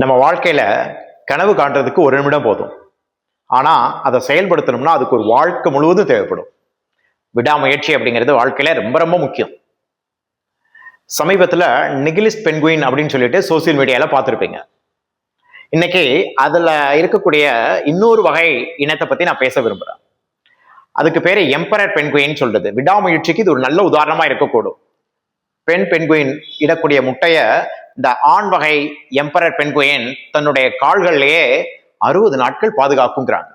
நம்ம வாழ்க்கையில கனவு காண்றதுக்கு ஒரு நிமிடம் போதும். ஆனா அதை செயல்படுத்தணும்னா அதுக்கு ஒரு வாழ்க்கை முழுவதும் தேவைப்படும். விடாமுயற்சி அப்படிங்கிறது வாழ்க்கையில ரொம்ப ரொம்ப முக்கியம். சமீபத்துல நிகிலிஸ் பென்குயின் அப்படின்னு சொல்லிட்டு சோசியல் மீடியால பார்த்துருப்பீங்க. இன்னைக்கு அதுல இருக்கக்கூடிய இன்னொரு வகை இனத்தை பத்தி நான் பேச விரும்புறேன். அதுக்கு பேரு எம்பரர் பென்குயின் சொல்றது. விடாமுயற்சிக்கு இது ஒரு நல்ல உதாரணமா இருக்கக்கூடும். பெண் பென்குயின் இடக்கூடிய முட்டைய இந்த ஆண் வகை எம்பரர் பென்குயின் தன்னுடைய கால்கள்லயே 60 நாட்கள் பாதுகாக்குங்கிறாங்க.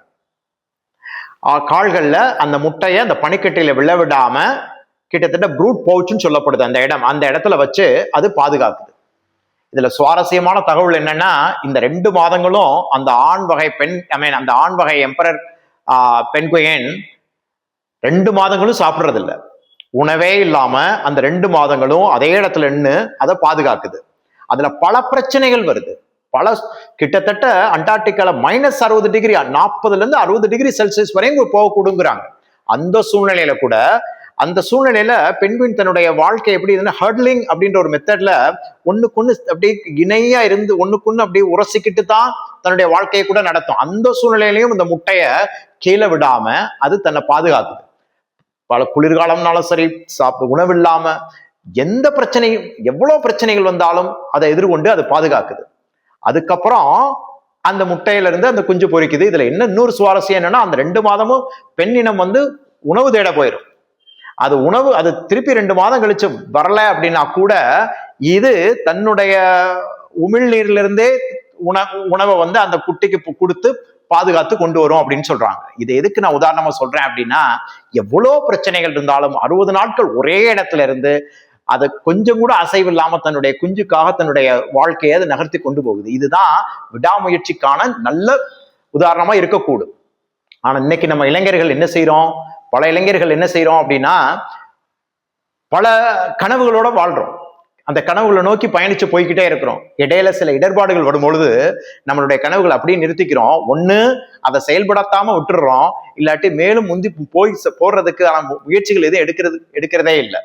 கால்கள்ல அந்த முட்டைய அந்த பனிக்கட்டியில விழவிடாம கிட்டத்தட்ட ப்ரூட் பவுச்சுன்னு சொல்லப்படுது அந்த இடத்துல வச்சு அது பாதுகாக்குது. இதுல சுவாரஸ்யமான தகவல் என்னன்னா, இந்த 2 மாதங்களும் அந்த ஆண் வகை அந்த ஆண் வகை எம்பரர் பென்குயின் 2 மாதங்களும் சாப்பிடுறது இல்லை. உணவே இல்லாம அந்த 2 மாதங்களும் அதே இடத்துல நின்று அதை பாதுகாக்குது. அதுல பல பிரச்சனைகள் வருது. கிட்டத்தட்ட அண்டார்டிகால -60 40 இருந்து 60 டிகிரி செல்சியஸ் வரையும் போகக்கூடுங்கிறாங்க. அந்த சூழ்நிலையில பெண்குயின் தன்னுடைய வாழ்க்கை எப்படி இருந்தா ஹர்ட்லிங் அப்படின்ற ஒரு மெத்தட்ல ஒண்ணுக்குன்னு அப்படியே இணையா இருந்து ஒண்ணுக்குன்னு அப்படியே உரசிக்கிட்டு தான் தன்னுடைய வாழ்க்கையை கூட நடத்தும். அந்த சூழ்நிலையிலையும் இந்த முட்டைய கீழே விடாம அது தன்னை பாதுகாக்குது. பல குளிர்காலம்னாலும் சரி, உணவு இல்லாம எந்த பிரச்சனையும் எவ்வளவு பிரச்சனைகள் வந்தாலும் அதை எதிர்கொண்டு அது பாதுகாக்குது. அதுக்கப்புறம் அந்த முட்டையில இருந்து அந்த குஞ்சு பொரிக்குது. இதுல என்ன இன்னொரு சுவாரஸ்யம் என்னன்னா, அந்த 2 மாதமும் பெண் இனம் உணவு தேட போயிடும். அது திருப்பி 2 மாதம் கழிச்சு வரல அப்படின்னா கூட இது தன்னுடைய உமிழ்நீர்ல இருந்தே உணவை அந்த குட்டிக்கு கொடுத்து பாதுகாத்து கொண்டு வரும் அப்படின்னு சொல்றாங்க. இது எதுக்கு நான் உதாரணமா சொல்றேன் அப்படின்னா, எவ்வளவு பிரச்சனைகள் இருந்தாலும் 60 நாட்கள் ஒரே இடத்துல இருந்து அதை கொஞ்சம் கூட அசைவு இல்லாம தன்னுடைய குஞ்சுக்காக தன்னுடைய வாழ்க்கையை அதை நகர்த்தி கொண்டு போகுது. இதுதான் விடாமுயற்சிக்கான நல்ல உதாரணமா இருக்கக்கூடும். ஆனா இன்னைக்கு நம்ம இளைஞர்கள் என்ன செய்யறோம்? பல இளைஞர்கள் என்ன செய்யறோம் அப்படின்னா, பல கனவுகளோட வாழ்றோம். அந்த கனவுகளை நோக்கி பயணிச்சு போய்கிட்டே இருக்கிறோம். இடையில சில இடர்பாடுகள் வரும்பொழுது நம்மளுடைய கனவுகளை அப்படியே நிறுத்திக்கிறோம். ஒண்ணு அதை செயல்படுத்தாம விட்டுடுறோம், இல்லாட்டி மேலும் முந்தி போடுறதுக்கு முயற்சிகள் எதுவும் எடுக்கிறதே இல்லை.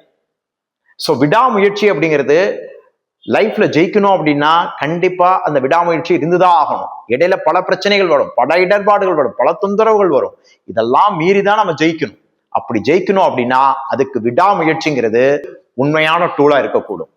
ஸோ விடாமுயற்சி அப்படிங்கிறது லைஃப்ல ஜெயிக்கணும் அப்படின்னா கண்டிப்பா அந்த விடாமுயற்சி இருந்துதான் ஆகணும். இடையில பல பிரச்சனைகள் வரும், பல இடர்பாடுகள் வரும், பல தொந்தரவுகள் வரும். இதெல்லாம் மீறிதான் நம்ம ஜெயிக்கணும். அப்படி ஜெயிக்கணும் அப்படின்னா அதுக்கு விடாமுயற்சிங்கிறது உண்மையான டூலா இருக்கக்கூடும்.